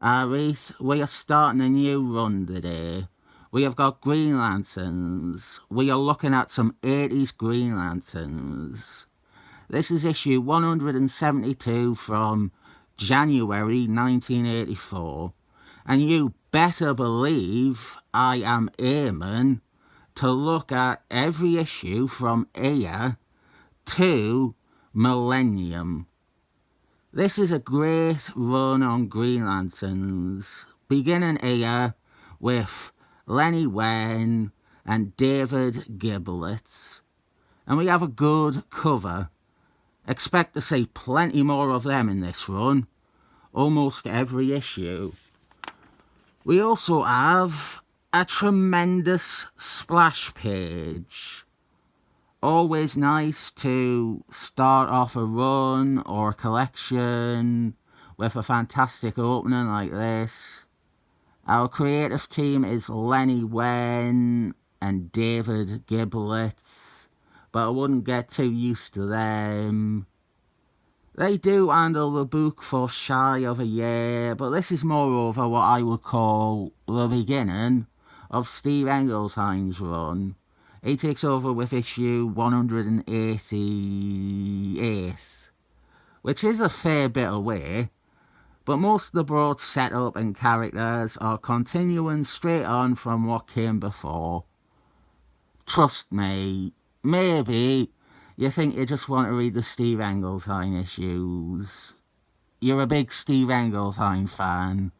Alright, we are starting a new run today. We have got Green Lanterns. We are looking at some 80s Green Lanterns. This is issue 172 from January 1984. And you better believe I am aiming to look at every issue from here to Millennium. This is a great run on Green Lanterns, beginning here with Lenny Wein and David Gibbons. And we have a good cover. Expect to see plenty more of them in this run, almost every issue. We also have a tremendous splash page. Always nice to start off a run or a collection with a fantastic opening like this. Our creative team is Lenny Wein and David Gibbons, but I wouldn't get too used to them. They do handle the book for shy of a year, but this is moreover what I would call the beginning of Steve Englesheim's run. He takes over with issue 188, which is a fair bit away, but most of the broad setup and characters are continuing straight on from what came before. Trust me, maybe you think you just want to read the Steve Englesheim issues. You're a big Steve Englesheim fan,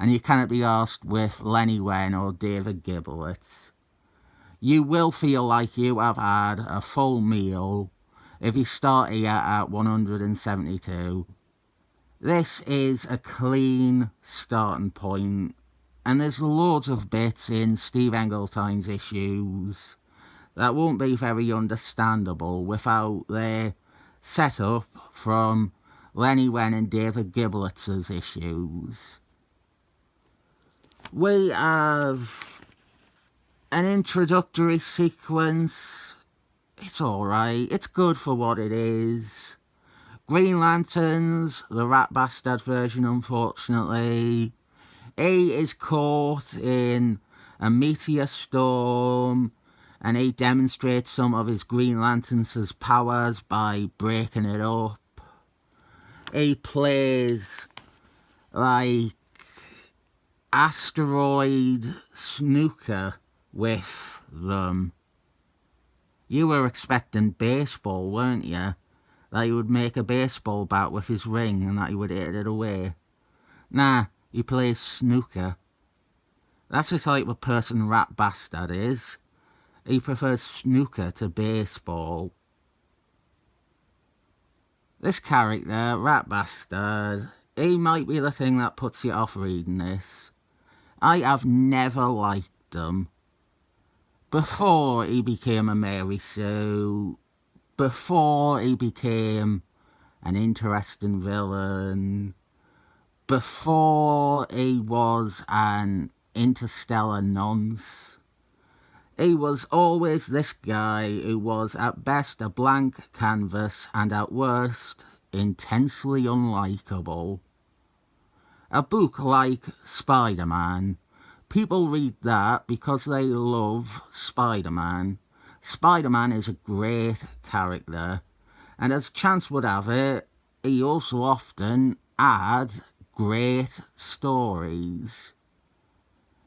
and you cannot be asked with Lenny Wein or David Gibbons. You will feel like you have had a full meal if you start here at 172. This is a clean starting point, and there's loads of bits in Steve Englesheim's issues that won't be very understandable without their setup from Lenny Wein and David Gibbons' issues. We have an introductory sequence. It's alright, it's good for what it is. Green Lanterns, the rat bastard version unfortunately. He is caught in a meteor storm and he demonstrates some of his Green Lanterns' powers by breaking it up. He plays like asteroid snooker with them. You were expecting baseball, weren't you? That he would make a baseball bat with his ring and that he would hit it away. Nah, he plays snooker. That's the type of person Rat Bastard is. He prefers snooker to baseball. This character, Rat Bastard, he might be the thing that puts you off reading this. I have never liked him. Before he became a Mary Sue, before he became an interesting villain, before he was an interstellar nonce, he was always this guy who was at best a blank canvas and at worst intensely unlikable. A book like Spider-Man, people read that because they love Spider-Man. Spider-Man is a great character, and as chance would have it, he also often had great stories.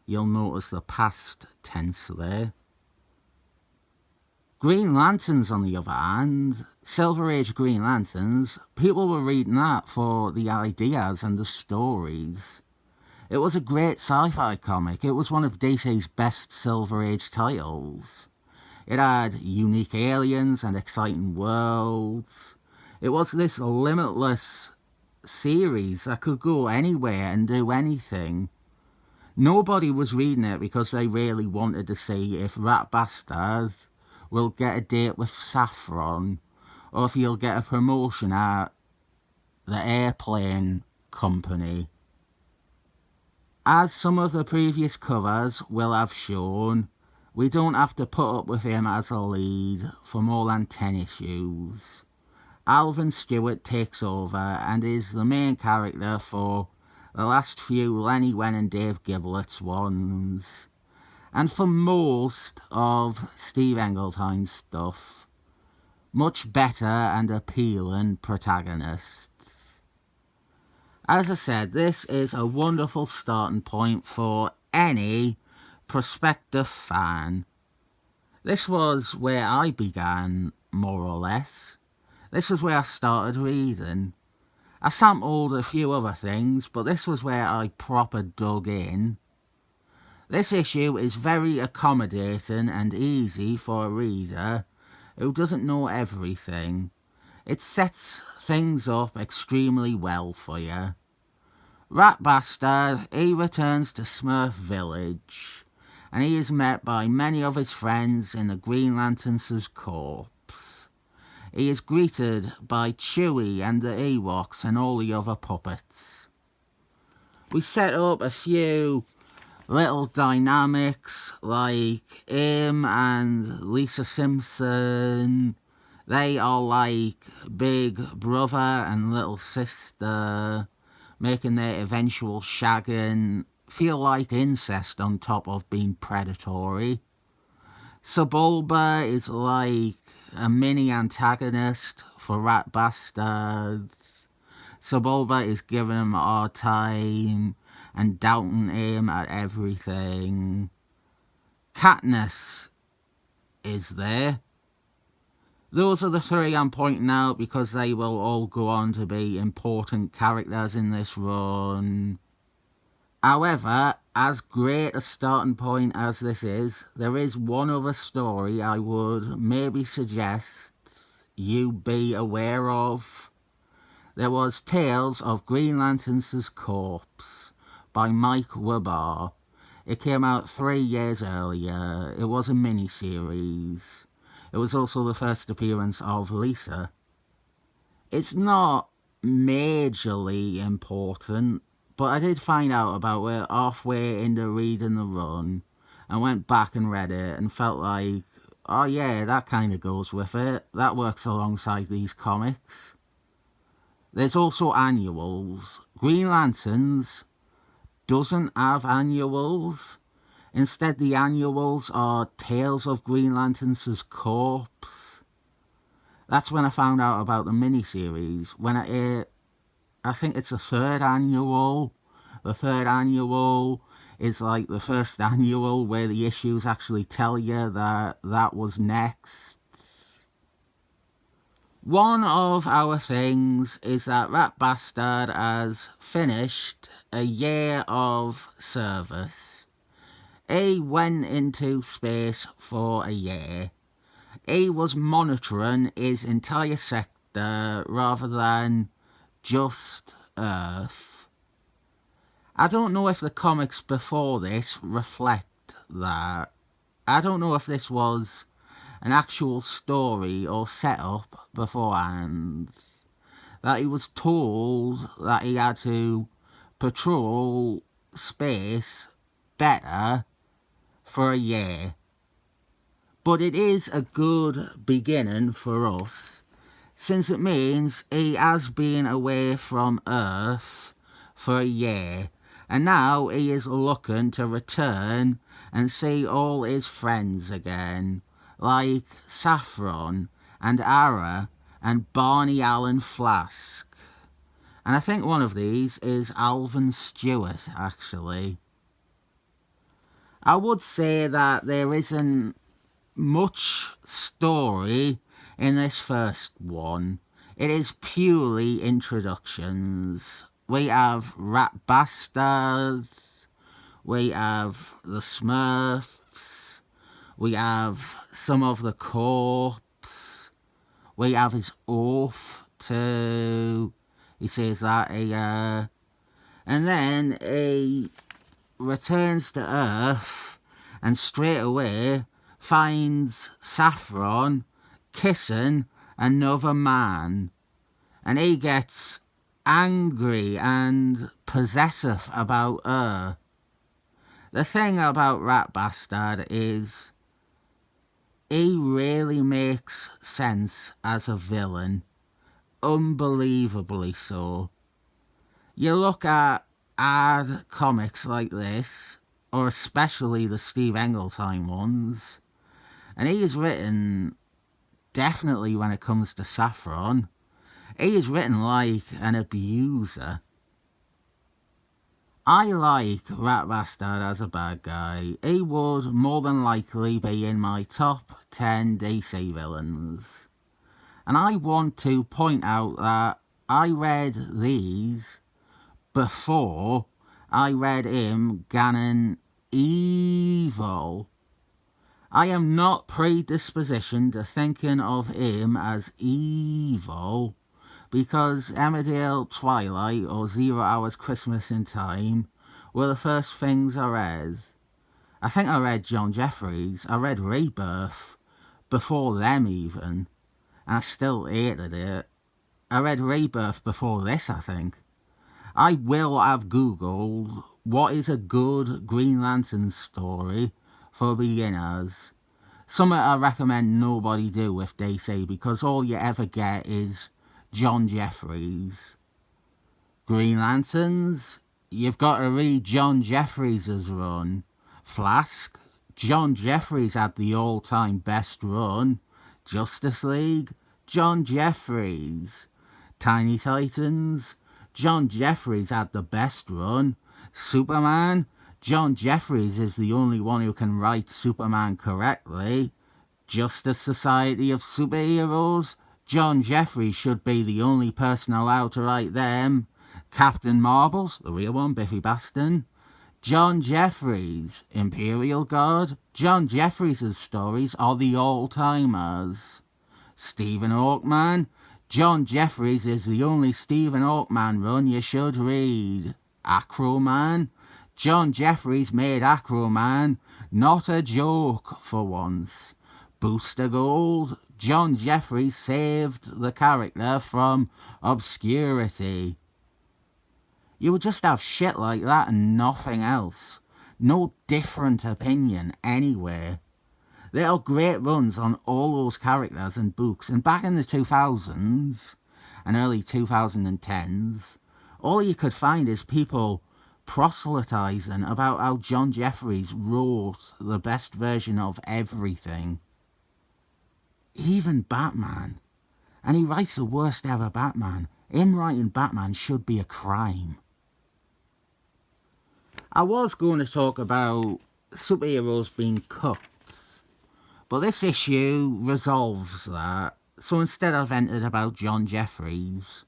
You'll notice the past tense there. Green Lanterns, on the other hand, Silver Age Green Lanterns, people were reading that for the ideas and the stories. It was a great sci-fi comic. It was one of DC's best Silver Age titles. It had unique aliens and exciting worlds. It was this limitless series that could go anywhere and do anything. Nobody was reading it because they really wanted to see if Rat Bastard will get a date with Saffron, or if he'll get a promotion at the airplane company. As some of the previous covers will have shown, we don't have to put up with him as a lead for more than 10 issues. Alvin Stewart takes over and is the main character for the last few Lenny Wen and Dave Giblets ones, and for most of Steve Engletine's stuff, much better and appealing protagonists. As I said, this is a wonderful starting point for any prospective fan. This was where I began, more or less. This is where I started reading. I sampled a few other things, but this was where I proper dug in. This issue is very accommodating and easy for a reader who doesn't know everything. It sets things up extremely well for you. Rat Bastard, he returns to Smurf Village, and he is met by many of his friends in the Green Lantern's corps. He is greeted by Chewie and the Ewoks and all the other puppets. We set up a few little dynamics like him and Lisa Simpson. They are like big brother and little sister, making their eventual shagging feel like incest on top of being predatory. Sebulba is like a mini antagonist for Rat Bastard. Sebulba is giving him a hard time and doubting him at everything. Katniss is there. Those are the three I'm pointing out because they will all go on to be important characters in this run. However, as great a starting point as this is, there is one other story I would maybe suggest you be aware of. There was Tales of Green Lantern's Corpse by Mike Wabar. It came out 3 years earlier. It was a mini-series. It was also the first appearance of Lisa. It's not majorly important, but I did find out about it halfway into reading the run and went back and read it and felt like, oh yeah, that kind of goes with it. That works alongside these comics. There's also annuals. Green Lanterns doesn't have annuals. Instead, the annuals are Tales of Green Lantern's Corpse. That's when I found out about the miniseries. When I think it's the third annual. The third annual is like the first annual where the issues actually tell you that that was next. One of our things is that Rat Bastard has finished a year of service. He went into space for a year. He was monitoring his entire sector rather than just Earth. I don't know if the comics before this reflect that. I don't know if this was an actual story or setup beforehand. That he was told that he had to patrol space better for a year. But it is a good beginning for us, since it means he has been away from Earth for a year, and now he is looking to return and see all his friends again, like Saffron and Ara and Barney Allen Flask. And I think one of these is Alvin Stewart, actually. I would say that there isn't much story in this first one. It is purely introductions. We have Rat Bastard, we have the Smurfs, we have some of the corps, we have his oath too. He says that and then he returns to Earth and straight away finds Saffron kissing another man, and he gets angry and possessive about her. The thing about Rat Bastard is he really makes sense as a villain, unbelievably so. You look at add comics like this, or especially the Steve Englehart ones, and he is written, definitely when it comes to Saffron, he is written like an abuser. I like Rat Bastard as a bad guy. He would more than likely be in my top 10 DC villains. And I want to point out that I read these before I read him Ganon evil. I am not predispositioned to thinking of him as evil because Emmerdale Twilight or 0 Hours Christmas in Time were the first things I read. I think I read John Jeffries, I read Rebirth before them even, and I still hated it. I read Rebirth before this, I think. I will have Googled what is a good Green Lantern story for beginners. Something I recommend nobody do with DC because all you ever get is John Jeffries. Green Lanterns, you've got to read John Jeffries' run. Flask, John Jeffries had the all-time best run. Justice League, John Jeffries. Tiny Titans, John Jeffries had the best run. Superman, John Jeffries is the only one who can write Superman correctly. Justice Society of Superheroes, John Jeffries should be the only person allowed to write them. Captain Marvel's, the real one, Biffy Baston. John Jeffries, Imperial Guard, John Jeffries' stories are the all-timers. Stephen Hawkman, John Jeffries is the only Stephen Hawkman run you should read. Acroman, John Jeffries made Acroman not a joke for once. Booster Gold, John Jeffries saved the character from obscurity. You would just have shit like that and nothing else. No different opinion anywhere. There are great runs on all those characters and books, and back in the 2000s and early 2010s, all you could find is people proselytizing about how John Jeffries wrote the best version of everything. Even Batman. And he writes the worst ever Batman. Him writing Batman should be a crime. I was going to talk about superheroes being cooked, but this issue resolves that. So instead I've entered about John Jeffries,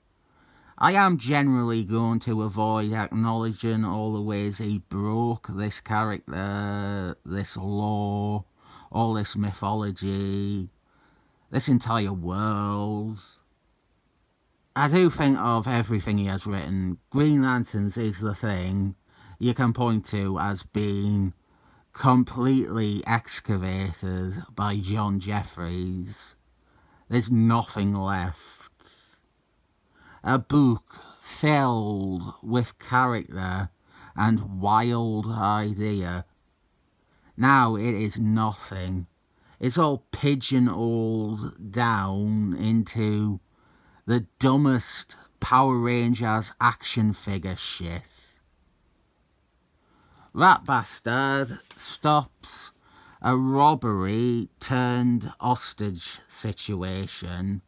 I am generally going to avoid acknowledging all the ways he broke this character, this lore, all this mythology, this entire world. I do think of everything he has written, Green Lanterns is the thing you can point to as being completely excavated by John Jeffries. There's nothing left. A book filled with character and wild idea. Now it is nothing. It's all pigeonholed down into the dumbest Power Rangers action figure shit. Rat Bastard stops a robbery turned hostage situation,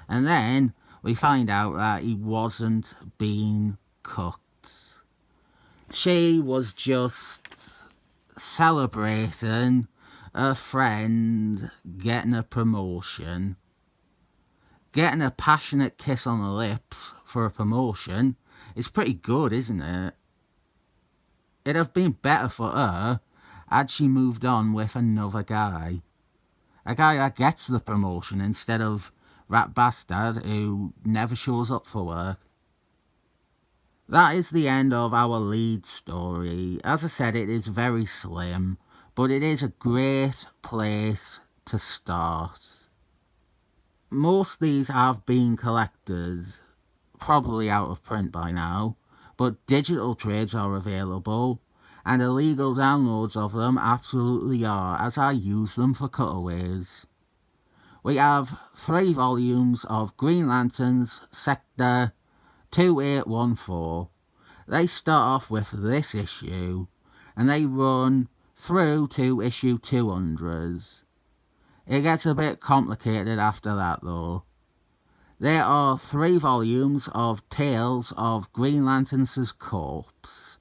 and then we find out that he wasn't being cooked. She was just celebrating a friend getting a promotion. Getting a passionate kiss on the lips for a promotion is pretty good, isn't it? It'd have been better for her had she moved on with another guy. A guy that gets the promotion instead of Rat Bastard who never shows up for work. That is the end of our lead story. As I said, it is very slim, but it is a great place to start. Most of these have been collected, probably out of print by now, but digital trades are available, and illegal downloads of them absolutely are, as I use them for cutaways. We have 3 volumes of Green Lanterns Sector 2814. They start off with this issue, and they run through to issue 200. It gets a bit complicated after that though. There are 3 volumes of Tales of Green Lantern's Corpse.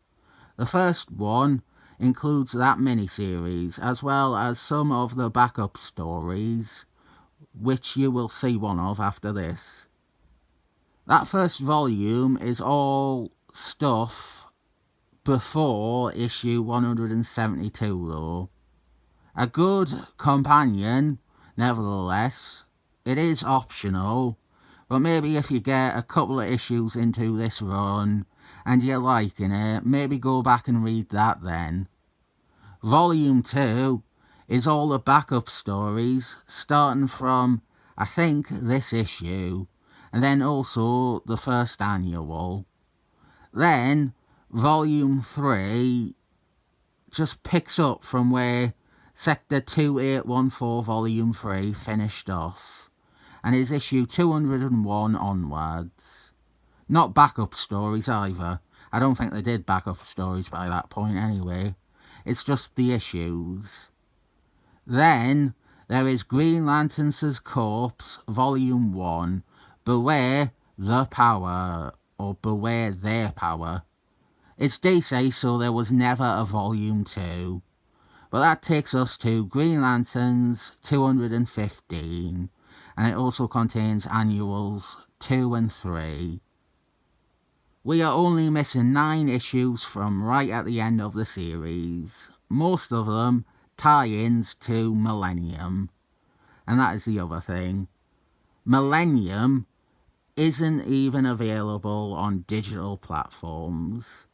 The first one includes that miniseries, as well as some of the backup stories, which you will see one of after this. That first volume is all stuff before issue 172 though. A good companion, nevertheless. It is optional, but maybe if you get a couple of issues into this run and you're liking it, maybe go back and read that then. Volume 2 is all the backup stories, starting from, I think, this issue, and then also the first annual. Then, Volume 3 just picks up from where Sector 2814 Volume 3 finished off, and is issue 201 onwards. Not backup stories either. I don't think they did backup stories by that point anyway. It's just the issues. Then there is Green Lantern's Corpse, Volume 1, Beware the Power, or Beware Their Power. It's DC, so there was never a Volume 2. But that takes us to Green Lantern's 215, and it also contains annuals 2 and 3. We are only missing 9 issues from right at the end of the series, most of them tie-ins to Millennium. And that is the other thing. Millennium isn't even available on digital platforms.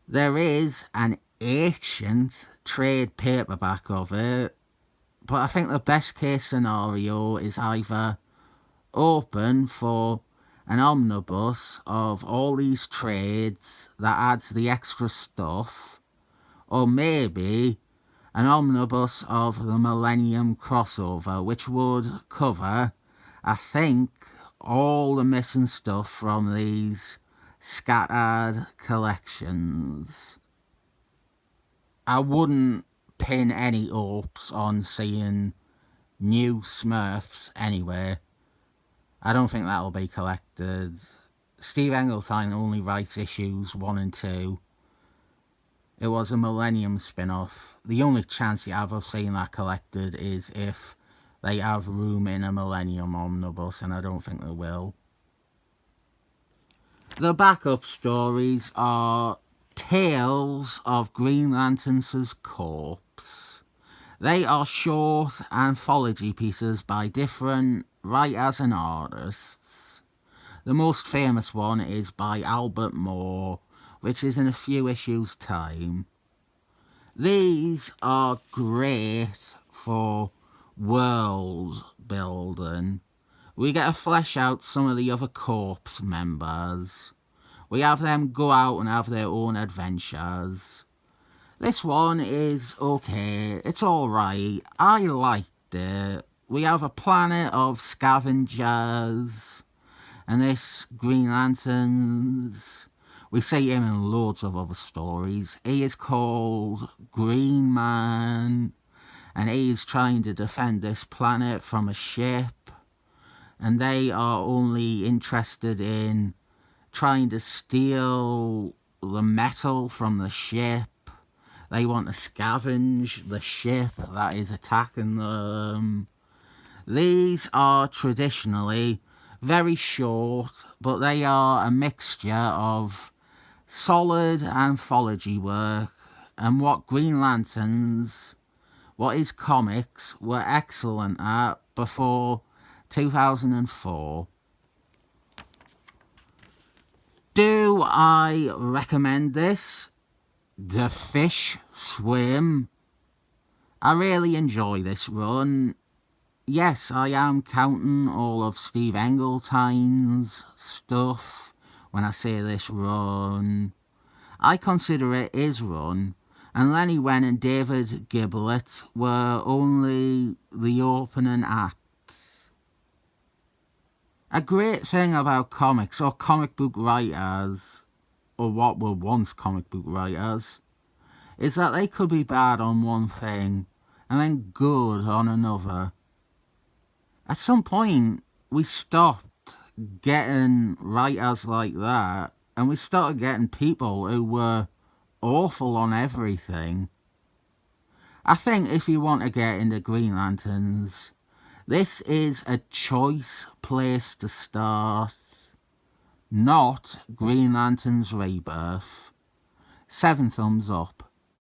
There is an ancient trade paperback of it, but I think the best case scenario is either open for an omnibus of all these trades that adds the extra stuff, or maybe an omnibus of the Millennium crossover, which would cover, I think, all the missing stuff from these scattered collections. I wouldn't pin any hopes on seeing new Smurfs anyway. I don't think that'll be collected. Steve Englehart only writes issues 1 and 2. It was a Millennium spin-off. The only chance you have of seeing that collected is if they have room in a Millennium omnibus, and I don't think they will. The backup stories are Tales of Green Lantern's Corpse. They are short anthology pieces by different writers and artists. The most famous one is by Albert Moore, which is in a few issues' time. These are great for world building. We get to flesh out some of the other Corpse members. We have them go out and have their own adventures. This one is okay, it's alright, I liked it. We have a planet of scavengers, and this Green Lanterns. We see him in loads of other stories. He is called Green Man, and he is trying to defend this planet from a ship, and they are only interested in trying to steal the metal from the ship. They want to scavenge the ship that is attacking them. These are traditionally very short, but they are a mixture of solid anthology work and what Green Lanterns, what his comics were excellent at before 2004. Do I recommend this? The Fish Swim. I really enjoy this run. Yes, I am counting all of Steve Englehart's stuff when I say this run. I consider it his run, and Lenny Wen and David Gibbons were only the opening act. A great thing about comics or comic book writers or what were once comic book writers, is that they could be bad on one thing and then good on another. At some point, we stopped getting writers like that, and we started getting people who were awful on everything. I think if you want to get into Green Lanterns, this is a choice place to start. Not Green Lanterns Rebirth. 7 thumbs up.